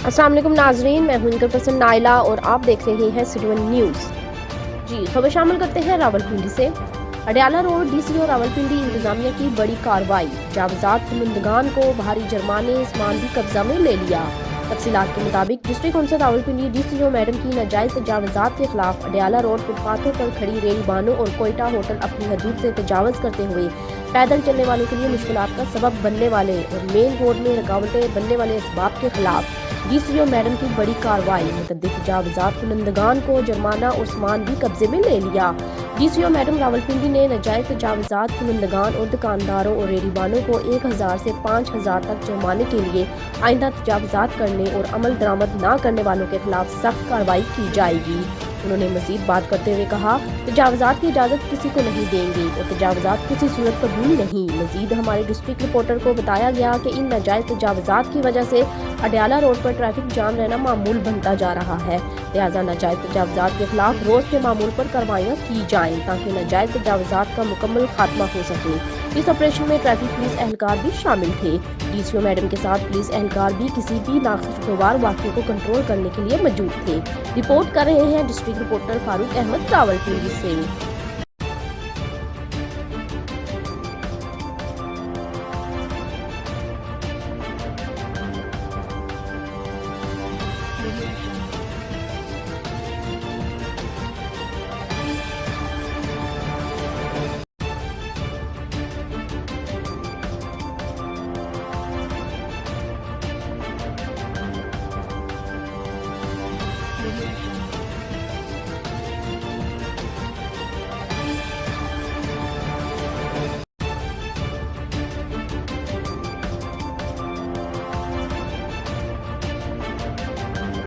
अस्सलाम वालेकुम नाजरीन, मैं हूं इनकर पसंद नाइला और आप देख रहे हैं सिटी न्यूज़। जी खबर शामिल करते हैं रावलपिंडी से। अडयाला रोड डीसीओ रावलपिंडी इंतजामिया की बड़ी कार्रवाई, जावजात कुनंदगान को भारी जुर्माने सामान भी कब्जा में ले लिया। तफसीलात के मुताबिक district council Rawalpindi DCO madam की नाजायज तजावजात के खिलाफ अडयाला रोड फुटपाथों पर खड़ी रेल बानों और कोयटा होटल अपनी हदूद से तजावज़ करते हुए पैदल चलने वालों के लिए मुश्किलात का सबब बनने वाले और मेन रोड में रुकावटें बनने वाले इसबाब के खिलाफ डीसीओ मैडम की बड़ी कार्रवाई, मुतअद्दिद तजावजात कुनंदगान को जुर्माना और सामान भी कब्जे में ले लिया। डीसीओ मैडम रावलपिंडी ने नाजायज तजावजात कुनंदगान और दुकानदारों और रेहड़ीबानों को 1000 से 5000 तक जुर्माने के लिए आइंदा तजावजात करने और अमल दरामद न करने वालों के खिलाफ सख्त कार्रवाई की जाएगी। उन्होंने मजीद बात करते हुए कहा, तजावजात की इजाज़त किसी को नहीं देंगे और तजावजात किसी सूरत कबूल नहीं। मजीद हमारे डिस्ट्रिक्ट रिपोर्टर को बताया गया कि इन नाजायज तजावजात की वजह से अडयाला रोड पर ट्रैफिक जाम रहना मामूल बनता जा रहा है। लिहाजा नाजायज तजावजात के खिलाफ रोज के मामूल पर कार्रवाइयाँ की जाएं ताकि नाजायज तजावजात का मुकम्मल खात्मा हो सके। इस ऑपरेशन में ट्रैफिक पुलिस एहलकार भी शामिल थे। डीसीओ मैडम के साथ पुलिस एहलकार भी किसी भी नाखुशगवार वाक़े को कंट्रोल करने के लिए मौजूद थे। रिपोर्ट कर रहे हैं डिस्ट्रिक्ट रिपोर्टर फारूक अहमद रावलपिंडी से।